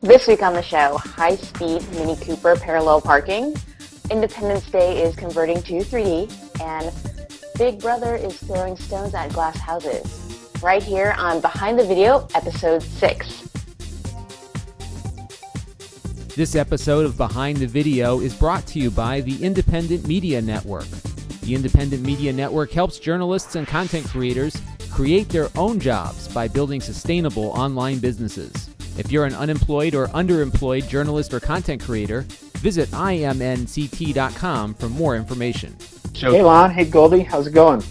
This week on the show, high-speed Mini Cooper parallel parking, Independence Day is converting to 3D, and Big Brother is throwing stones at glass houses. Right here on Behind the Video, Episode 6. This episode of Behind the Video is brought to you by the Independent Media Network. The Independent Media Network helps journalists and content creators create their own jobs by building sustainable online businesses. If you're an unemployed or underemployed journalist or content creator, visit imnct.com for more information. Hey Lon, hey Goldie, how's it going?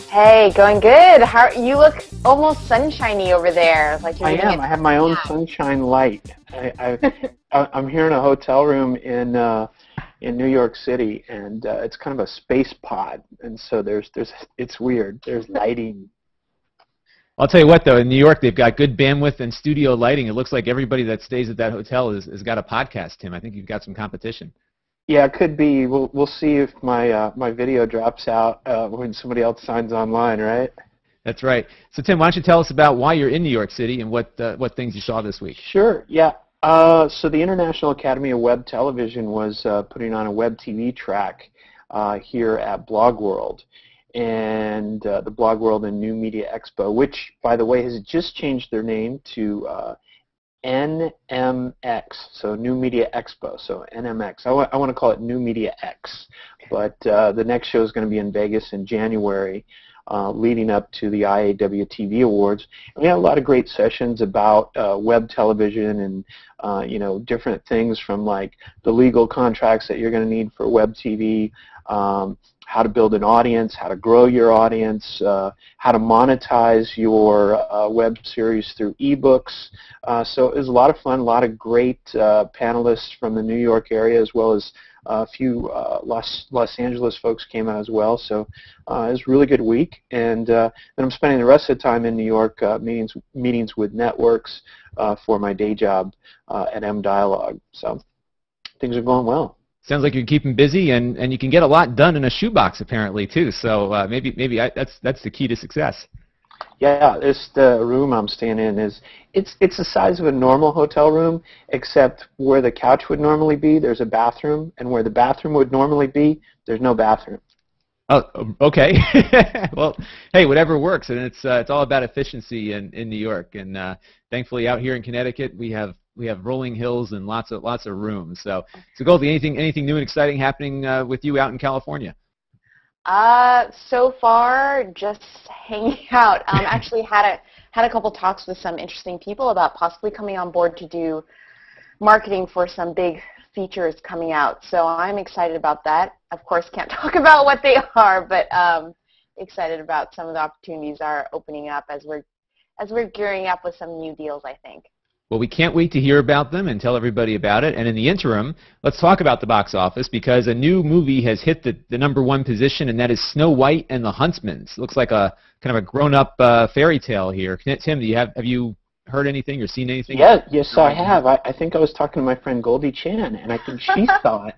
Hey, going good. You look almost sunshiny over there. Like you're I have my own sunshine light. I'm here in a hotel room in New York City, and it's kind of a space pod, and so it's weird. There's lighting. I'll tell you what, though, in New York, they've got good bandwidth and studio lighting. It looks like everybody that stays at that hotel has got a podcast, Tim. I think you've got some competition. Yeah, it could be. We'll see if my video drops out when somebody else signs online, right? That's right. So, Tim, why don't you tell us about why you're in New York City and what things you saw this week? Sure, yeah. So the International Academy of Web Television was putting on a web TV track here at Blog World. And the Blog World and New Media Expo, which, by the way, has just changed their name to NMX, so New Media Expo, so NMX. I want to call it New Media X, but the next show is going to be in Vegas in January, leading up to the IAW TV Awards. And we had a lot of great sessions about web television and different things from like the legal contracts that you're going to need for web TV, how to build an audience, how to grow your audience, how to monetize your web series through ebooks. So it was a lot of fun, a lot of great panelists from the New York area, as well as a few Los Angeles folks came out as well. So it was a really good week. And then I'm spending the rest of the time in New York meetings with networks for my day job at M Dialogue. So things are going well. Sounds like you're keeping busy, and you can get a lot done in a shoebox apparently too. So maybe that's the key to success. Yeah, the room I'm staying in it's the size of a normal hotel room, except where the couch would normally be, there's a bathroom, and where the bathroom would normally be, there's no bathroom. Oh, okay. Well, hey, whatever works, and it's all about efficiency in New York, and thankfully out here in Connecticut we have rolling hills and lots of room. So Goldie, anything new and exciting happening with you out in California? So far, just hanging out. Actually had a couple talks with some interesting people about possibly coming on board to do marketing for some big features coming out. So I'm excited about that. Of course, can't talk about what they are, but excited about some of the opportunities are opening up as we're gearing up with some new deals, I think. Well, we can't wait to hear about them and tell everybody about it. And in the interim, let's talk about the box office, because a new movie has hit the #1 position, and that is Snow White and the Huntsman. It looks like a kind of a grown-up fairy tale here. Tim, have you heard anything or seen anything? Yeah, yes, I have. I think I was talking to my friend Goldie Chan, and I think she saw it.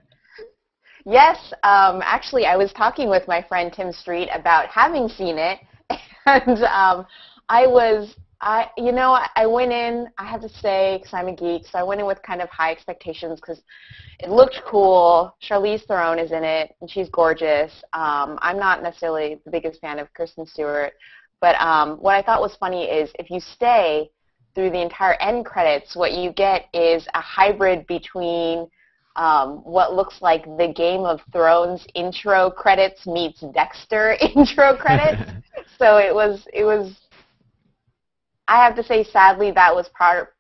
Yes, actually, I was talking with my friend Tim Street about having seen it, and I went in, I have to say, because I'm a geek, so I went in with kind of high expectations because it looked cool. Charlize Theron is in it, and she's gorgeous. I'm not necessarily the biggest fan of Kristen Stewart, but what I thought was funny is if you stay through the entire end credits, what you get is a hybrid between what looks like the Game of Thrones intro credits meets Dexter intro credits. So it was. I have to say, sadly, that was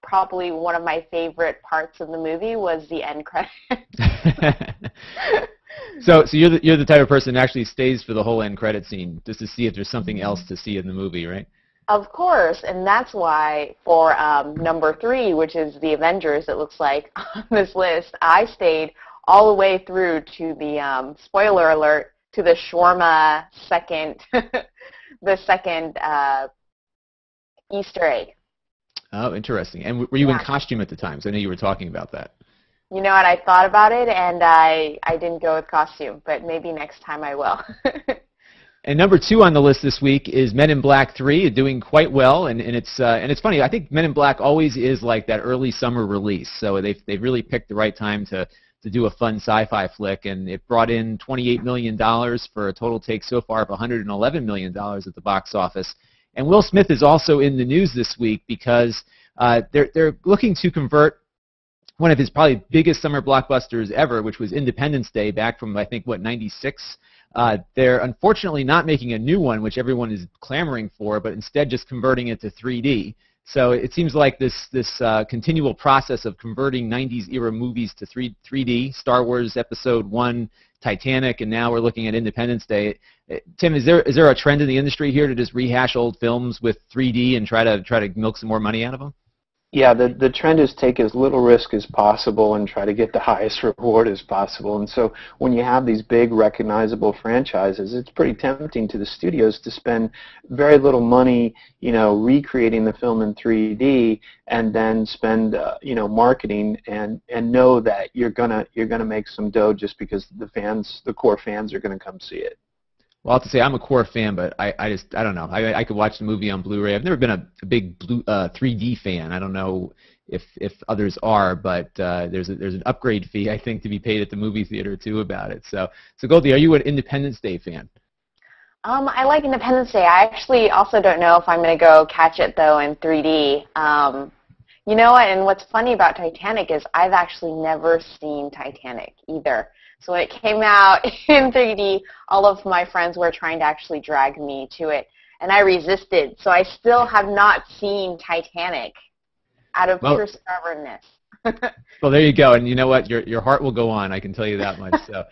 probably one of my favorite parts of the movie was the end credits. So you're the type of person that actually stays for the whole end credit scene just to see if there's something else to see in the movie, right? Of course, and that's why for #3, which is the Avengers, it looks like on this list, I stayed all the way through to the spoiler alert to the shawarma second, the second. Easter egg. Oh, interesting. And were you in costume at the time? So I know you were talking about that. You know what? I thought about it, and I didn't go with costume, but maybe next time I will. And number 2 on the list this week is Men in Black 3, doing quite well, and it's funny. I think Men in Black always is like that early summer release, so they've really picked the right time to do a fun sci-fi flick, and it brought in $28 million for a total take so far of $111 million at the box office. And Will Smith is also in the news this week because they're looking to convert one of his probably biggest summer blockbusters ever, which was Independence Day, back from, I think, what, 96? They're unfortunately not making a new one, which everyone is clamoring for, but instead just converting it to 3D. So it seems like this continual process of converting 90s era movies to 3D, Star Wars Episode 1, Titanic, and now we're looking at Independence Day. Tim, is there a trend in the industry here to just rehash old films with 3D and try to milk some more money out of them? Yeah, the trend is take as little risk as possible and try to get the highest reward as possible. And so when you have these big recognizable franchises, it's pretty tempting to the studios to spend very little money, recreating the film in 3D, and then spend, marketing and know that you're gonna make some dough just because the core fans are gonna come see it. Well, I have to say I'm a core fan, but I don't know. I could watch the movie on Blu-ray. I've never been a big 3D fan. I don't know if others are, but there's an upgrade fee, I think, to be paid at the movie theater too about it. So Goldie, are you an Independence Day fan? I like Independence Day. I actually also don't know if I'm going to go catch it though in 3D. You know what? And what's funny about Titanic is I've actually never seen Titanic either. So when it came out in 3D, all of my friends were trying to actually drag me to it, and I resisted. So I still have not seen Titanic out of pure stubbornness. Well, there you go. And you know what? Your heart will go on, I can tell you that much. So,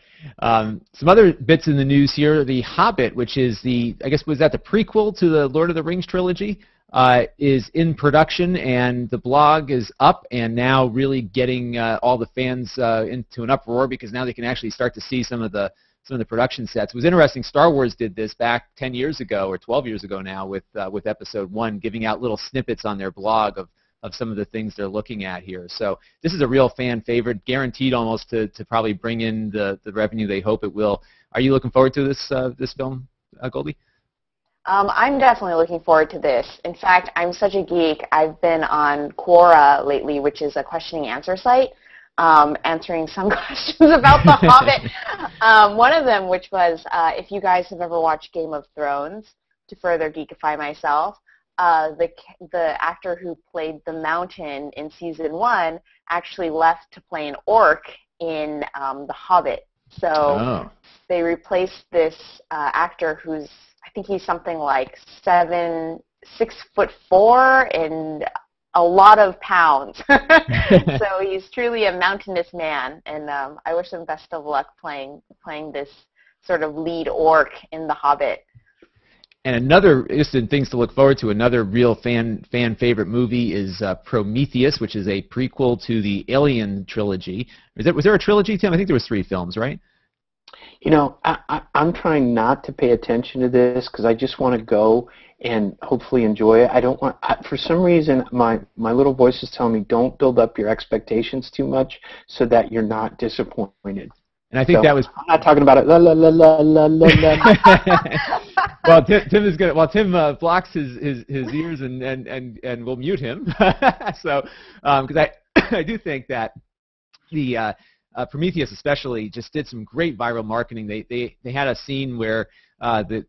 some other bits in the news here. The Hobbit, which is was that the prequel to the Lord of the Rings trilogy? Is in production, and the blog is up and now really getting all the fans into an uproar because now they can actually start to see some of the production sets. It was interesting. Star Wars did this back 10 years ago or 12 years ago now with Episode 1, giving out little snippets on their blog of some of the things they're looking at here. So this is a real fan favorite, guaranteed almost to probably bring in the revenue they hope it will. Are you looking forward to this film, Goldie? I'm definitely looking forward to this. In fact, I'm such a geek. I've been on Quora lately, which is a questioning answer site, answering some questions about The Hobbit. One of them, which was, if you guys have ever watched Game of Thrones, to further geekify myself, the actor who played the Mountain in Season 1 actually left to play an orc in The Hobbit. So they replaced this actor who's, I think he's something like 6'4" and a lot of pounds. So he's truly a mountainous man, and I wish him best of luck playing this sort of lead orc in The Hobbit. And another, just in things to look forward to, another real fan favorite movie is Prometheus, which is a prequel to the Alien trilogy. Was there a trilogy, Tim? I think there was 3 films, right? I'm trying not to pay attention to this because I just want to go and hopefully enjoy it. I don't want, for some reason, my little voice is telling me don't build up your expectations too much so that you're not disappointed. And I think that was. I'm not talking about it. La la la la la la. Well, Tim is good. Well, Tim blocks his ears and we'll mute him. So, because I do think that the Prometheus especially just did some great viral marketing. They had a scene where the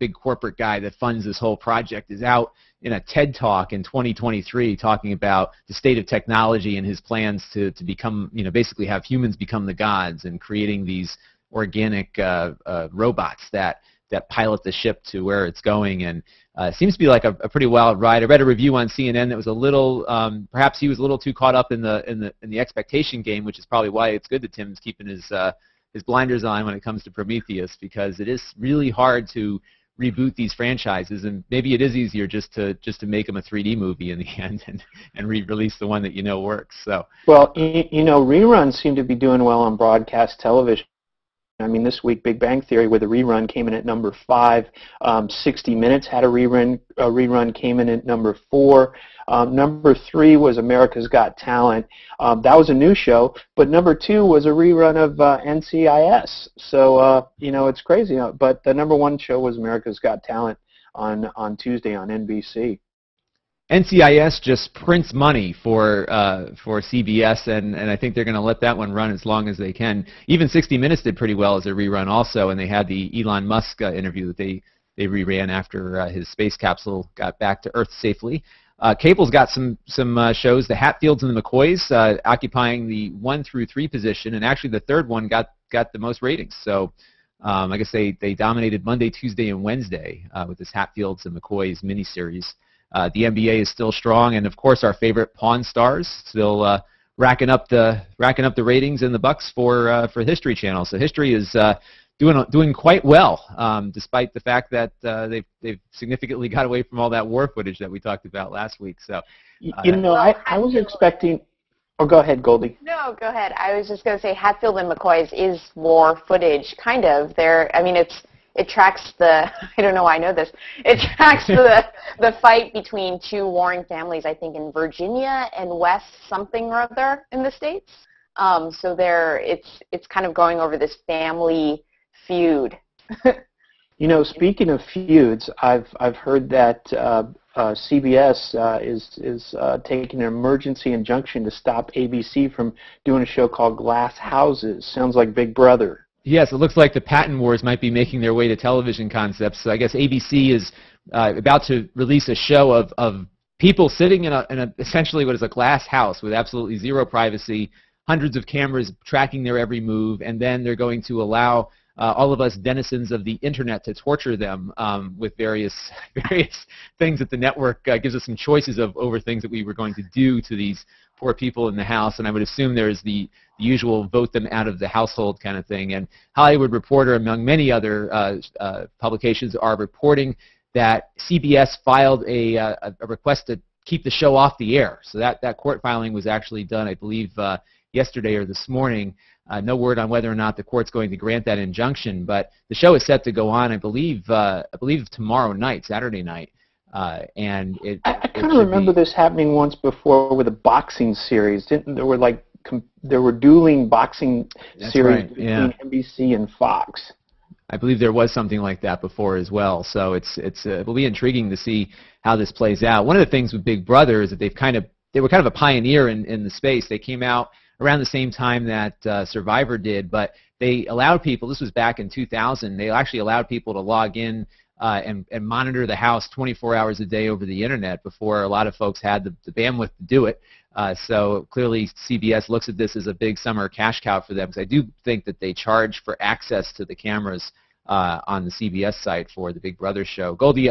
big corporate guy that funds this whole project is out in a TED Talk in 2023 talking about the state of technology and his plans to become, basically have humans become the gods and creating these organic robots that pilot the ship to where it's going. And it seems to be like a pretty wild ride. I read a review on CNN that was a little, perhaps he was a little too caught up in the expectation game, which is probably why it's good that Tim's keeping his blinders on when it comes to Prometheus, because it is really hard to reboot these franchises, and maybe it is easier just to make them a 3D movie in the end and re-release the one that works. So well, reruns seem to be doing well on broadcast television. I mean, this week, Big Bang Theory with a rerun came in at number 5. 60 Minutes had a rerun came in at number 4. Number 3 was America's Got Talent. That was a new show, but number 2 was a rerun of NCIS. So, you know, it's crazy. But the number 1 show was America's Got Talent on Tuesday on NBC. NCIS just prints money for CBS, and I think they're going to let that one run as long as they can. Even 60 Minutes did pretty well as a rerun also, and they had the Elon Musk interview that they reran after his space capsule got back to Earth safely. Cable's got some shows. The Hatfields and the McCoys occupying the 1 through 3 position, and actually the third one got the most ratings. So I guess they dominated Monday, Tuesday, and Wednesday with this Hatfields and McCoys miniseries. The NBA is still strong, and of course our favorite Pawn Stars still racking up the ratings in the bucks for History Channel. So History is doing quite well, despite the fact that they've significantly got away from all that war footage that we talked about last week. So you know, I was expecting. Oh, go ahead, Goldie. No, go ahead. I was just going to say Hatfield and McCoy's is war footage, kind of. I mean, it tracks the, I don't know why I know this, it tracks the fight between 2 warring families, I think in Virginia and West something or other in the States. So it's kind of going over this family feud. You know, speaking of feuds, I've heard that CBS is taking an emergency injunction to stop ABC from doing a show called Glass Houses. Sounds like Big Brother. Yes, it looks like the patent wars might be making their way to television concepts. So I guess ABC is about to release a show of people sitting in a essentially what is a glass house with absolutely zero privacy, hundreds of cameras tracking their every move, and then they're going to allow all of us denizens of the internet to torture them with various things that the network gives us some choices over things that we were going to do to these poor people in the house. And I would assume there's the usual vote them out of the household kind of thing. And Hollywood Reporter, among many other publications, are reporting that CBS filed a request to keep the show off the air. So that court filing was actually done, I believe, yesterday or this morning. No word on whether or not the court's going to grant that injunction, but the show is set to go on, I believe tomorrow night, Saturday night. And I kind of remember this happening once before with a boxing series. There were dueling boxing series between NBC and Fox. I believe there was something like that before as well. So it'll be intriguing to see how this plays out. One of the things with Big Brother is that they were kind of a pioneer in the space. They came out around the same time that Survivor did, but they allowed people, this was back in 2000, they actually allowed people to log in and monitor the house 24 hours a day over the internet before a lot of folks had the bandwidth to do it. So clearly CBS looks at this as a big summer cash cow for them, because I do think that they charge for access to the cameras on the CBS site for the Big Brother show. Goldie,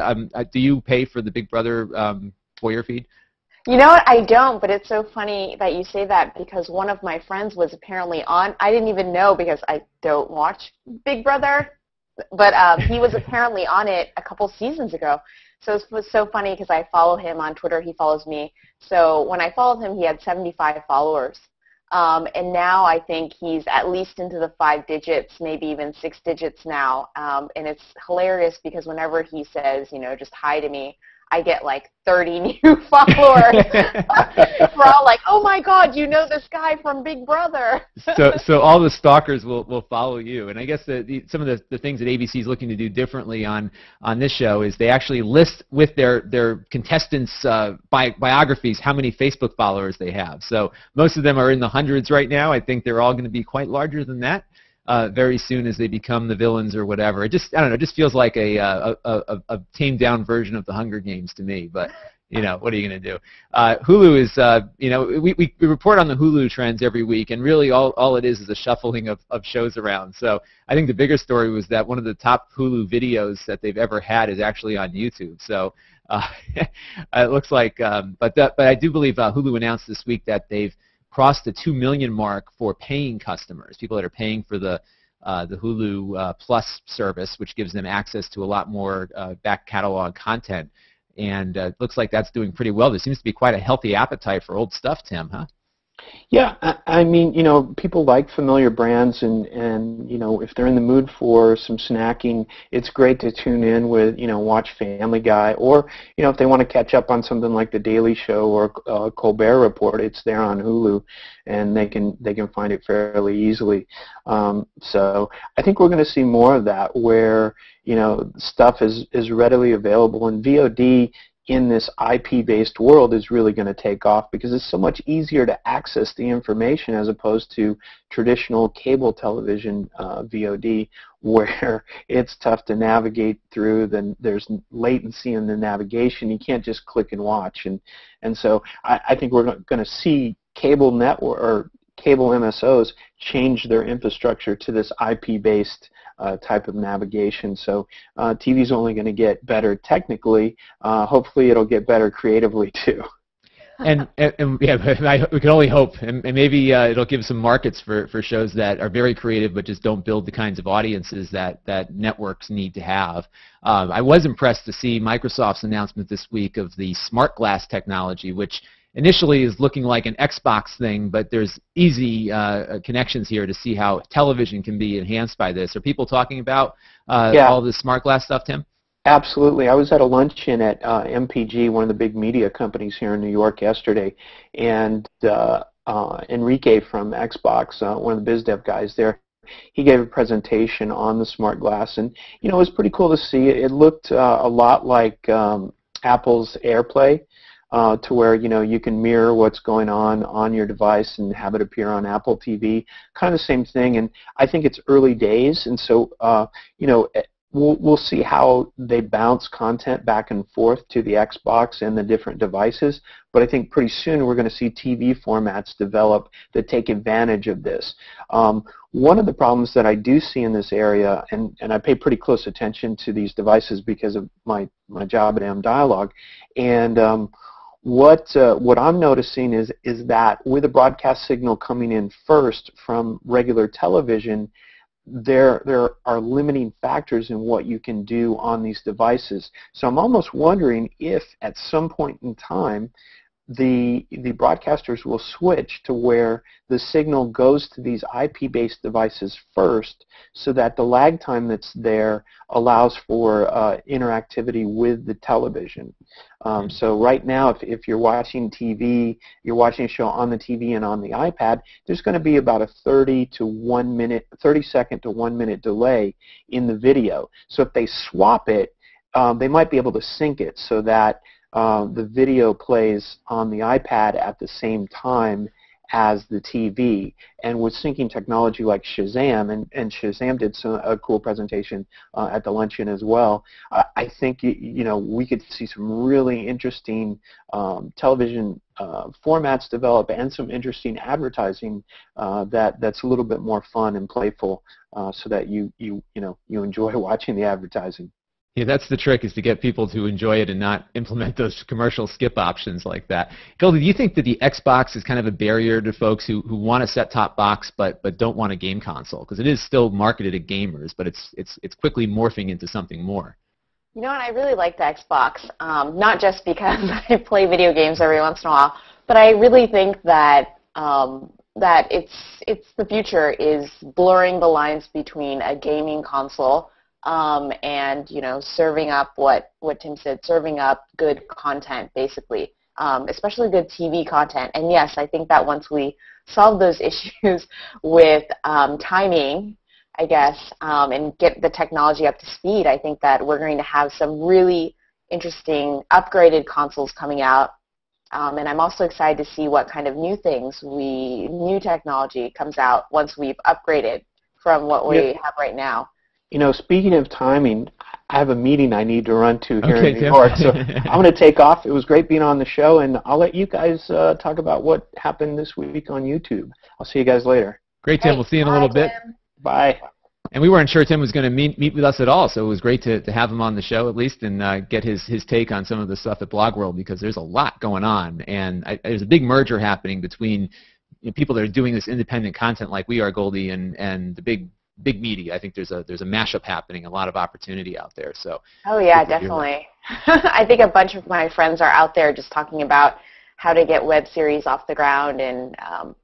do you pay for the Big Brother Foyer feed? You know what? I don't, but it's so funny that you say that, because one of my friends was apparently on. I didn't even know because I don't watch Big Brother, but he was apparently on it a couple seasons ago. So it was so funny because I follow him on Twitter. He follows me. So when I followed him, he had 75 followers. And now I think he's at least into the 5 digits, maybe even 6 digits now. And it's hilarious because whenever he says, you know, just hi to me, I get like 30 new followers. We're all like, oh my God, you know this guy from Big Brother. So all the stalkers will follow you. And I guess some of the things that ABC is looking to do differently on this show is they actually list with their contestants' biographies how many Facebook followers they have. So most of them are in the hundreds right now. I think they're all going to be quite larger than that very soon as they become the villains or whatever. I don't know, it just feels like a tamed down version of the Hunger Games to me, but you know, what are you going to do? Hulu is, you know, we report on the Hulu trends every week, and really all it is a shuffling of shows around. So I think the bigger story was that one of the top Hulu videos that they've ever had is actually on YouTube. So it looks like, but I do believe Hulu announced this week that they've crossed the 2 million mark for paying customers, people that are paying for the Hulu Plus service, which gives them access to a lot more back catalog content. And it looks like that's doing pretty well. There seems to be quite a healthy appetite for old stuff, Tim, huh? Yeah, I mean, people like familiar brands, and if they're in the mood for some snacking, it's great to tune in with, watch Family Guy, or, if they want to catch up on something like The Daily Show or Colbert Report, it's there on Hulu, and they can find it fairly easily. So I think we're going to see more of that, where, stuff is readily available, and VOD in this IP-based world is really going to take off, because it's so much easier to access the information as opposed to traditional cable television VOD, where it's tough to navigate through. Then there's latency in the navigation. You can't just click and watch, and so I think we're going to see cable network or cable MSOs change their infrastructure to this IP-based type of navigation. So TV is only going to get better technically. Hopefully it'll get better creatively too. And yeah, we can only hope, and maybe it'll give some markets for shows that are very creative but just don't build the kinds of audiences that networks need to have. I was impressed to see Microsoft's announcement this week of the smart glass technology, which initially is looking like an Xbox thing, but there's easy connections here to see how television can be enhanced by this. Are people talking about all this smart glass stuff, Tim? Absolutely. I was at a luncheon at MPG, one of the big media companies here in New York yesterday, and Enrique from Xbox, one of the biz dev guys there, he gave a presentation on the smart glass, and it was pretty cool to see. It looked a lot like Apple's AirPlay, to where you can mirror what's going on your device and have it appear on Apple TV, kind of the same thing. And I think it's early days, and so we'll see how they bounce content back and forth to the Xbox and the different devices. But I think pretty soon we're going to see TV formats develop that take advantage of this. One of the problems that I do see in this area, and I pay pretty close attention to these devices because of my job at M-Dialogue, and what I'm noticing is that with the broadcast signal coming in first from regular television, there are limiting factors in what you can do on these devices. So I'm almost wondering if at some point in time the broadcasters will switch to where the signal goes to these IP-based devices first, so that the lag time that's there allows for interactivity with the television. So right now, if you're watching TV, you're watching a show on the TV and on the iPad, there's going to be about a 30 second to 1 minute delay in the video. So if they swap it, they might be able to sync it so that the video plays on the iPad at the same time as the TV. And with syncing technology like Shazam, and Shazam did a cool presentation at the luncheon as well, I think we could see some really interesting television formats develop, and some interesting advertising that's a little bit more fun and playful, so that you enjoy watching the advertising. Yeah, that's the trick, is to get people to enjoy it and not implement those commercial skip options like that. Goldie, do you think that the Xbox is kind of a barrier to folks who want a set-top box but don't want a game console? Because it is still marketed at gamers, but it's quickly morphing into something more. You know what, I really like the Xbox, not just because I play video games every once in a while, but I really think that that it's the future is blurring the lines between a gaming console and serving up what Tim said, serving up good content, basically, especially good TV content. And yes, I think that once we solve those issues with timing, I guess, and get the technology up to speed, I think that we're going to have some really interesting upgraded consoles coming out. And I'm also excited to see what kind of new technology comes out once we've upgraded from what we have right now. Speaking of timing, I have a meeting I need to run to here in New York, so I'm going to take off. It was great being on the show, and I'll let you guys talk about what happened this week on YouTube. I'll see you guys later. Great, Tim. We'll see you in a little bit. Bye. And we weren't sure Tim was going to meet with us at all, so it was great to have him on the show at least, and get his take on some of the stuff at Blog World, because there's a lot going on, and there's a big merger happening between people that are doing this independent content like we are, Goldie, and the big media. I think there's a mashup happening, a lot of opportunity out there. So. Oh yeah, definitely. I think a bunch of my friends are out there just talking about how to get web series off the ground, and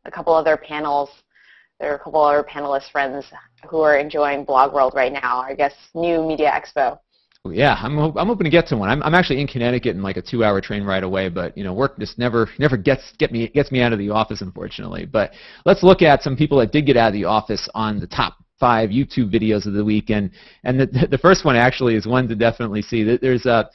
a couple other panels. There are a couple other panelist friends who are enjoying Blog World right now, I guess New Media Expo. Yeah, I'm hoping to get to one. I'm actually in Connecticut in like a 2-hour train ride away, but work just never gets me out of the office, unfortunately. But let's look at some people that did get out of the office on the top 5 YouTube videos of the week, and the first one actually is one to definitely see. There's a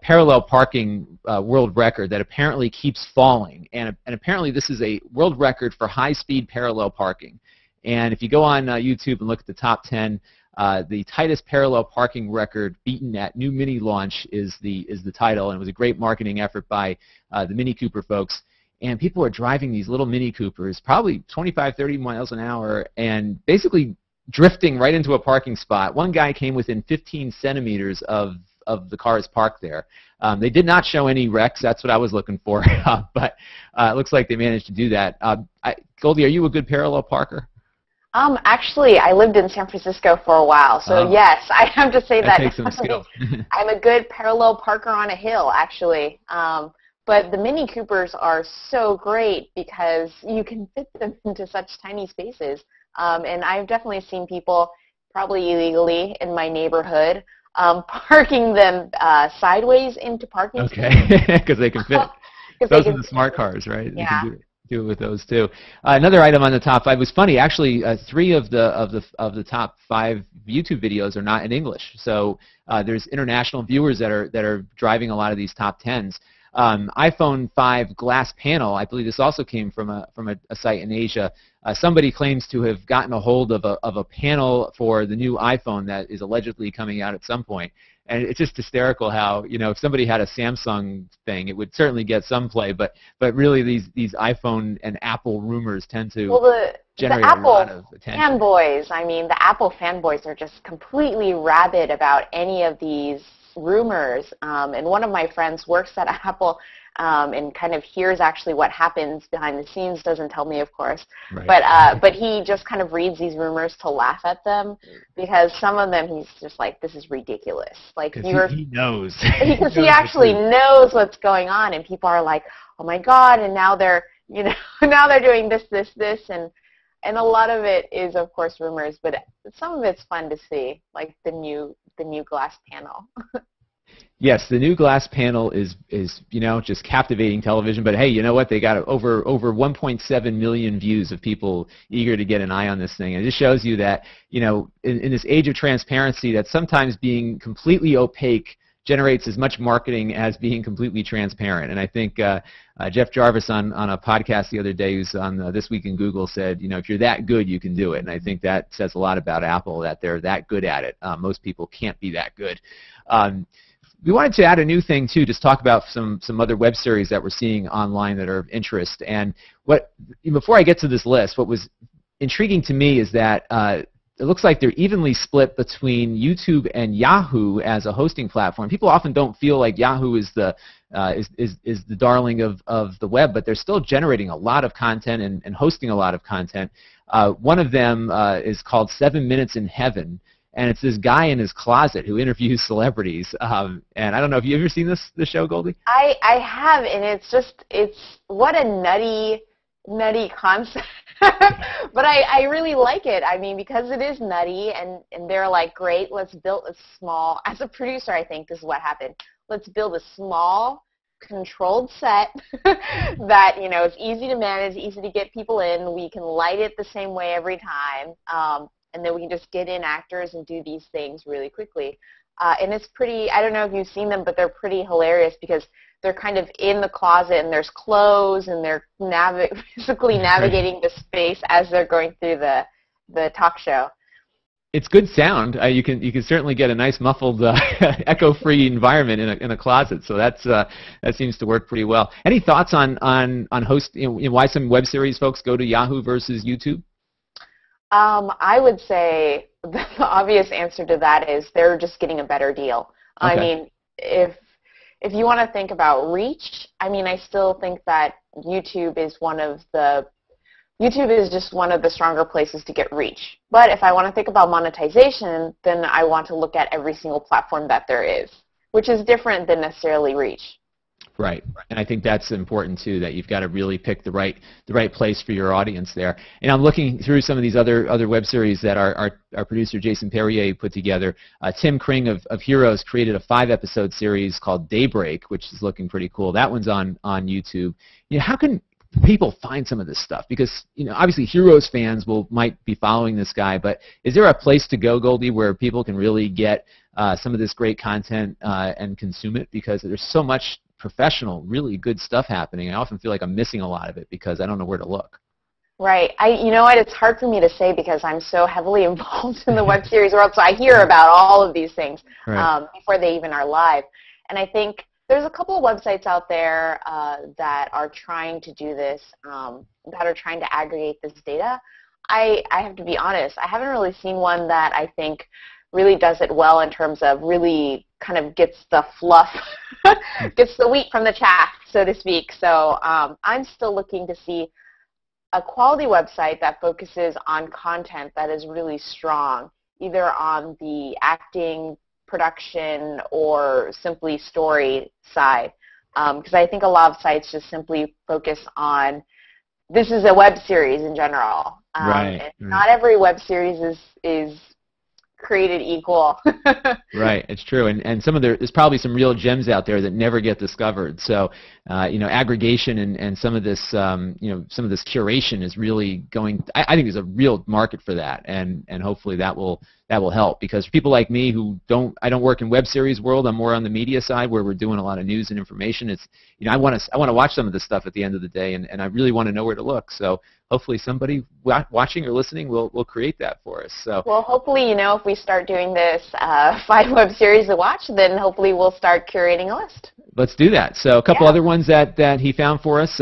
parallel parking world record that apparently keeps falling, and apparently this is a world record for high-speed parallel parking. And if you go on YouTube and look at the top 10. The tightest parallel parking record beaten at New Mini launch is the title, and it was a great marketing effort by the Mini Cooper folks. And people are driving these little Mini Coopers, probably 25, 30 miles an hour, and basically drifting right into a parking spot. One guy came within 15 centimeters of the cars parked there. They did not show any wrecks. That's what I was looking for, but it looks like they managed to do that. Goldie, are you a good parallel parker? Actually, I lived in San Francisco for a while, so yes, I have to say that takes some skill. I'm a good parallel parker on a hill, actually. But the Mini Coopers are so great because you can fit them into such tiny spaces. And I've definitely seen people, probably illegally in my neighborhood, parking them sideways into parking spaces. Okay, because they can fit. Those are the smart cars, right? Yeah. You can do it with those too. Another item on the top 5 was funny. Actually, 3 of the top 5 YouTube videos are not in English. So there's international viewers that are driving a lot of these top 10s. iPhone 5 glass panel. I believe this also came from a site in Asia. Somebody claims to have gotten a hold of a panel for the new iPhone that is allegedly coming out at some point. And it's just hysterical how, if somebody had a Samsung thing, it would certainly get some play, but really these iPhone and Apple rumors tend to generate a lot of attention. Fanboys, the Apple fanboys are just completely rabid about any of these rumors. And one of my friends works at Apple and kind of hears actually what happens behind the scenes, doesn't tell me, of course, right. But he just kind of reads these rumors to laugh at them, because some of them he's just like, this is ridiculous. Like he knows. Because he actually knows what's going on, and people are like, oh my God, and now they're now they're doing this, and a lot of it is, of course, rumors, but some of it's fun to see, like the new glass panel. Yes, the new glass panel is just captivating television. But hey, you know what? They got over 1.7 million views of people eager to get an eye on this thing. And it just shows you that in this age of transparency, that sometimes being completely opaque generates as much marketing as being completely transparent. And I think Jeff Jarvis on a podcast the other day, who's on This Week in Google, said, if you're that good, you can do it. And I think that says a lot about Apple, that they're that good at it. Most people can't be that good. We wanted to add a new thing too, just talk about some other web series that we're seeing online that are of interest. And before I get to this list, what was intriguing to me is that it looks like they're evenly split between YouTube and Yahoo as a hosting platform. People often don't feel like Yahoo is the darling of the web, but they're still generating a lot of content and hosting a lot of content. One of them is called 7 Minutes in Heaven. And it's this guy in his closet who interviews celebrities. And I don't know, have you ever seen this show, Goldie? I have, and it's what a nutty concept. But I really like it. Because it is nutty, and they're like, great, let's build a small, as a producer, I think this is what happened. Let's build a small, controlled set that, is easy to manage, easy to get people in. We can light it the same way every time. And then we can just get in actors and do these things really quickly. And it's pretty, I don't know if you've seen them, but they're pretty hilarious because they're kind of in the closet and there's clothes and they're physically navigating the space as they're going through the talk show. It's good sound. You can certainly get a nice muffled, echo-free environment in a closet. So that seems to work pretty well. Any thoughts on why some web series folks go to Yahoo versus YouTube? I would say the obvious answer to that is they're just getting a better deal. Okay. If you want to think about reach, I still think that YouTube is just one of the stronger places to get reach. But if I want to think about monetization, then I want to look at every single platform that there is, which is different than necessarily reach. Right, and I think that's important too. That you've got to really pick the right place for your audience there. And I'm looking through some of these other web series that our producer Jason Perrier put together. Tim Kring of Heroes created a 5-episode series called Daybreak, which is looking pretty cool. That one's on YouTube. You know, how can people find some of this stuff? Because obviously Heroes fans might be following this guy, but is there a place to go, Goldie, where people can really get some of this great content and consume it? Because there's so much professional, really good stuff happening. I often feel like I'm missing a lot of it because I don't know where to look. Right. You know what? It's hard for me to say because I'm so heavily involved in the web series world, so I hear about all of these things before they even are live. And I think there's a couple of websites out there that are trying to do this, that are trying to aggregate this data. I have to be honest, I haven't really seen one that I think really does it well in terms of really kind of gets the fluff, gets the wheat from the chaff, so to speak. So I'm still looking to see a quality website that focuses on content that is really strong, either on the acting, production, or simply story side. Because I think a lot of sites just simply focus on, this is a web series in general. And not every web series is created equal. Right, it's true, and there's probably some real gems out there that never get discovered. So, aggregation and some of this, some of this curation is really going. I think there's a real market for that, and hopefully that will help, because for people like me who I don't work in web series world. I'm more on the media side where we're doing a lot of news and information. It's I want to watch some of this stuff at the end of the day, and I really want to know where to look. So hopefully somebody watching or listening will create that for us. So well, hopefully if we start doing this 5 web series to watch, then hopefully we'll start curating a list. Let's do that. So a couple other ones that he found for us.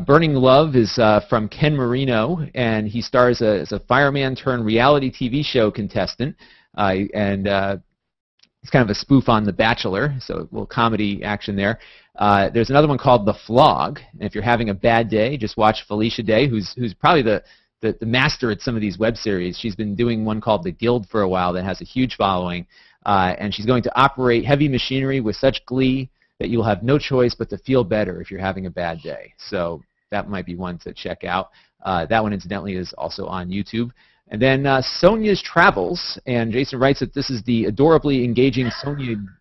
Burning Love is from Ken Marino, and he stars as a fireman turned reality TV show contestant, and it's kind of a spoof on The Bachelor, so a little comedy action there. There's another one called The Flog, and if you're having a bad day, just watch Felicia Day, who's probably the master at some of these web series. She's been doing one called The Guild for a while that has a huge following, and she's going to operate heavy machinery with such glee that you'll have no choice but to feel better if you're having a bad day. So that might be one to check out. That one, incidentally, is also on YouTube. And then Sonia's Travels, and Jason writes that this is the adorably engaging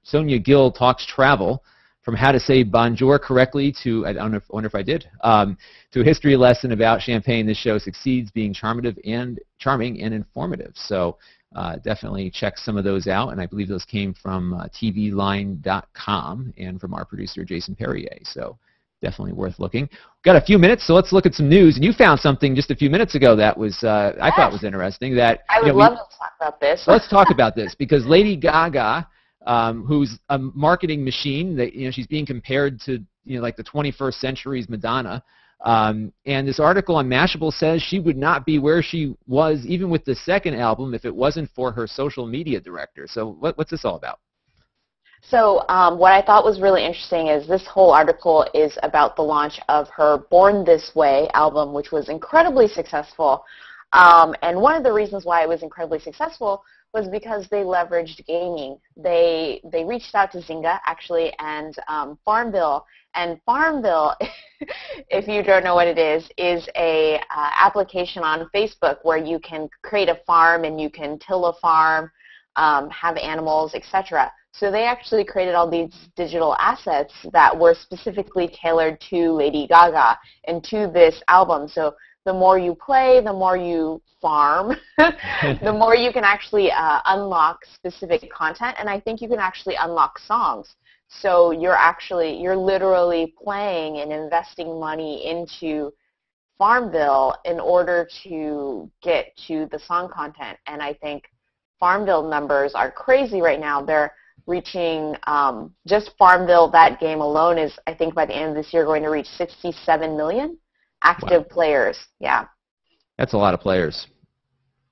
Sonia Gill talks travel, from how to say bonjour correctly to, I wonder if I did, to a history lesson about champagne. This show succeeds being charming and informative. So definitely check some of those out, and I believe those came from tvline.com and from our producer Jason Perrier. So definitely worth looking. We've got a few minutes, so let's look at some news. And you found something just a few minutes ago that was I thought was interesting. That I would love to talk about this. Let's talk about this, because Lady Gaga, who's a marketing machine, that she's being compared to like the 21st century's Madonna. And this article on Mashable says she would not be where she was even with the second album if it wasn't for her social media director. So what's this all about? So what I thought was really interesting is this whole article is about the launch of her Born This Way album, which was incredibly successful. And one of the reasons why it was incredibly successful was because they leveraged gaming. They reached out to Zynga, actually, and Farmville. And Farmville, if you don't know what it is a application on Facebook where you can create a farm and you can till a farm, have animals, etc. So they actually created all these digital assets that were specifically tailored to Lady Gaga and to this album. So the more you play, the more you farm, the more you can actually unlock specific content, and I think you can actually unlock songs. So you're literally playing and investing money into Farmville in order to get to the song content, and I think Farmville numbers are crazy right now. They're reaching, just Farmville, that game alone is, I think by the end of this year, going to reach 67 million active players. Yeah. That's a lot of players.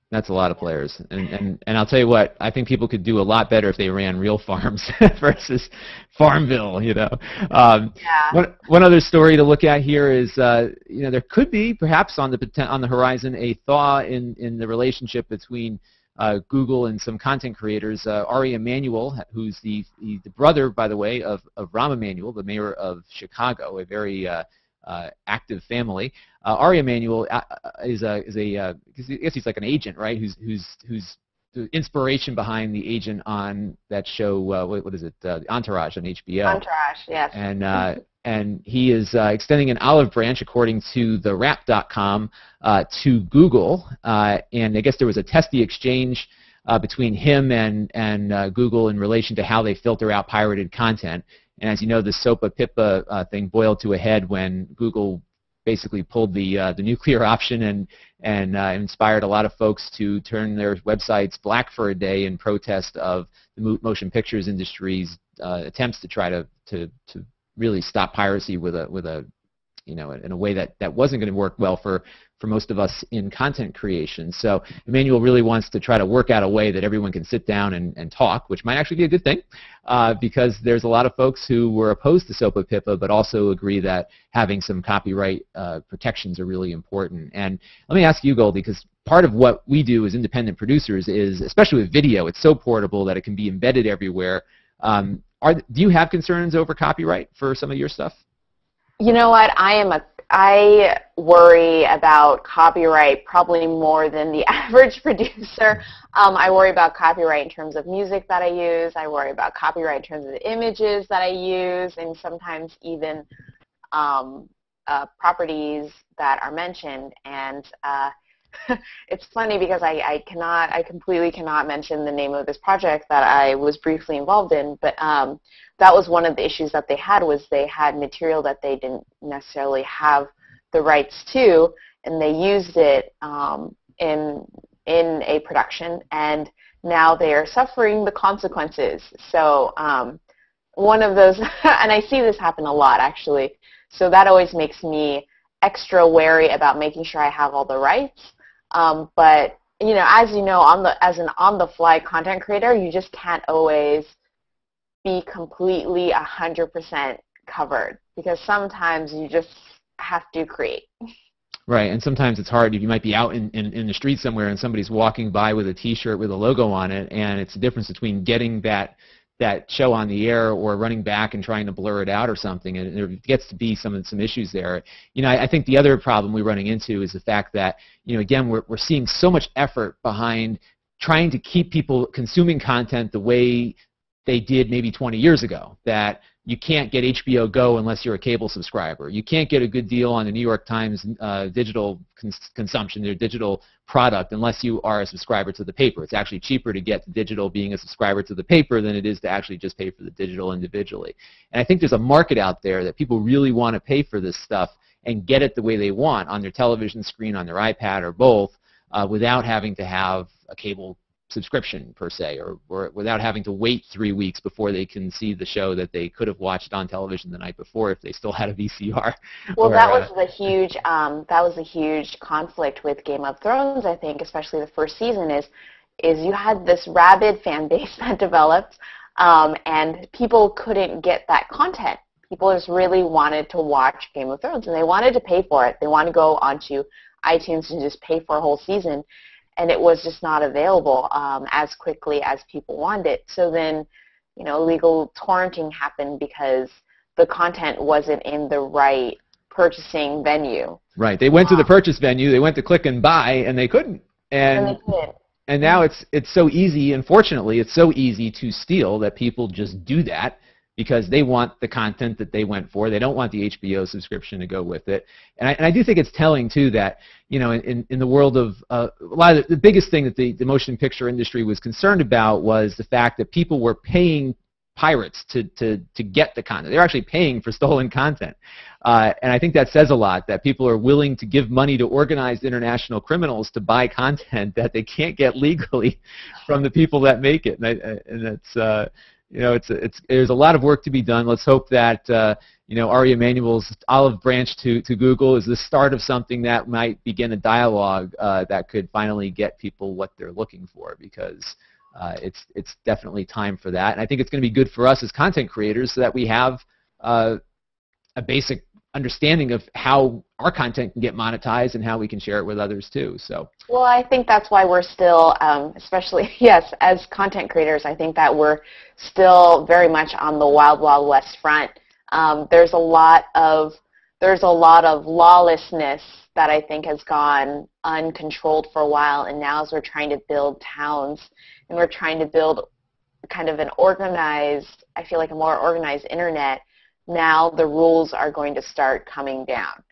That's a lot of players. And I'll tell you what, I think people could do a lot better if they ran real farms versus Farmville, One other story to look at here is, there could be perhaps on the horizon a thaw in the relationship between Google and some content creators. Ari Emanuel, who's the brother, by the way, of Rahm Emanuel, the mayor of Chicago, a very active family. Ari Emanuel is I guess he's like an agent, right? Who's the inspiration behind the agent on that show. What is it? Entourage on HBO. Entourage, yes. And he is extending an olive branch, according to TheWrap.com, to Google. And I guess there was a testy exchange between him and Google in relation to how they filter out pirated content. And as you know, the SOPA PIPA thing boiled to a head when Google basically pulled the nuclear option and inspired a lot of folks to turn their websites black for a day in protest of the motion pictures industry's attempts to try to really stop piracy with a in a way that wasn't going to work well for most of us in content creation. So Emmanuel really wants to try to work out a way that everyone can sit down and talk, which might actually be a good thing, because there's a lot of folks who were opposed to SOPA PIPA but also agree that having some copyright protections are really important. And let me ask you, Goldie, because part of what we do as independent producers is, especially with video, it's so portable that it can be embedded everywhere. Do you have concerns over copyright for some of your stuff? You know what? I worry about copyright probably more than the average producer. I worry about copyright in terms of music that I use. I worry about copyright in terms of the images that I use, and sometimes even properties that are mentioned. And it's funny because I completely cannot mention the name of this project that I was briefly involved in, but that was one of the issues that they had, was they had material that they didn't necessarily have the rights to, and they used it in a production, and now they are suffering the consequences. So one of those, and I see this happen a lot actually, so that always makes me extra wary about making sure I have all the rights. But as you know, as an on-the-fly content creator, you just can't always be completely 100% covered, because sometimes you just have to create. Right, and sometimes it's hard. You might be out in the street somewhere and somebody's walking by with a T-shirt with a logo on it, and it's the difference between getting that show on the air or running back and trying to blur it out or something, and there gets to be some issues there. I think the other problem we're running into is the fact that, again, we're seeing so much effort behind trying to keep people consuming content the way they did maybe 20 years ago, that you can't get HBO Go unless you're a cable subscriber. You can't get a good deal on the New York Times digital consumption, their digital product, unless you are a subscriber to the paper. It's actually cheaper to get the digital being a subscriber to the paper than it is to actually just pay for the digital individually. And I think there's a market out there that people really want to pay for this stuff and get it the way they want on their television screen, on their iPad, or both, without having to have a cable subscription per se, or without having to wait 3 weeks before they can see the show that they could have watched on television the night before if they still had a VCR. Well, that was a huge conflict with Game of Thrones, I think, especially the first season, is you had this rabid fan base that developed, and people couldn't get that content. People just really wanted to watch Game of Thrones, and they wanted to pay for it. They wanted to go onto iTunes and just pay for a whole season, and it was just not available as quickly as people wanted it. So then, illegal torrenting happened because the content wasn't in the right purchasing venue. Right. They went to the purchase venue, they went to click and buy, and they couldn't. And now it's so easy, unfortunately, it's so easy to steal that people just do that because they want the content that they went for. They don't want the HBO subscription to go with it. And I do think it's telling, too, that, in the world of a lot of the biggest thing that the motion picture industry was concerned about was the fact that people were paying pirates to get the content. They're actually paying for stolen content. And I think that says a lot, that people are willing to give money to organized international criminals to buy content that they can't get legally from the people that make it. And that's there's a lot of work to be done. Let's hope that Ari Emanuel's olive branch to Google is the start of something that might begin a dialogue that could finally get people what they're looking for, because it's definitely time for that. And I think it's going to be good for us as content creators so that we have a basic understanding of how our content can get monetized and how we can share it with others too. So, well, I think that's why we're still, especially, yes, as content creators, I think that we're still very much on the wild, wild west front. There's a lot of lawlessness that I think has gone uncontrolled for a while, and now as we're trying to build towns and we're trying to build kind of an organized, I feel like a more organized internet, now the rules are going to start coming down,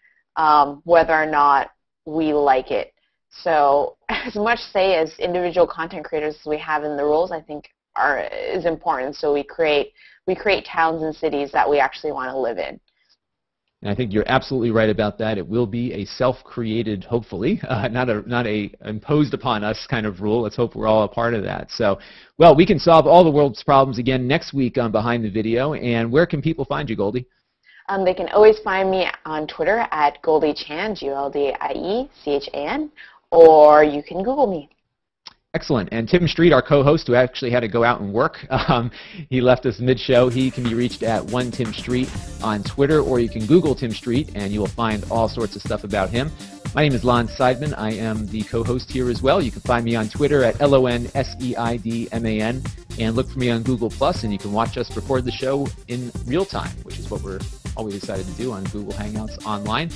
whether or not we like it. So as much say as individual content creators as we have in the rules, I think is important. So we create towns and cities that we actually want to live in. And I think you're absolutely right about that. It will be a self-created, hopefully, not a imposed upon us kind of rule. Let's hope we're all a part of that. So, well, we can solve all the world's problems again next week on Behind the Video. And where can people find you, Goldie? They can always find me on Twitter at Goldie Chan, GoldieChan, or you can Google me. Excellent. And Tim Street, our co-host, who actually had to go out and work, he left us mid-show. He can be reached at @OneTimStreet on Twitter, or you can Google Tim Street, and you will find all sorts of stuff about him. My name is Lon Seidman. I am the co-host here as well. You can find me on Twitter at LONSEIDMAN, and look for me on Google+, and you can watch us record the show in real time, which is what we're always excited to do on Google Hangouts Online.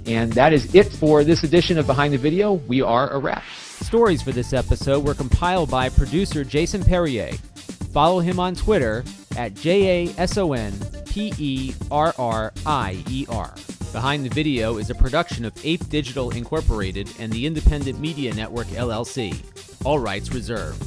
And that is it for this edition of Behind the Video. We are a wrap. Stories for this episode were compiled by producer Jason Perrier. Follow him on Twitter at JASONPERRIER. Behind the Video is a production of Ape Digital Incorporated and the Independent Media Network, LLC. All rights reserved.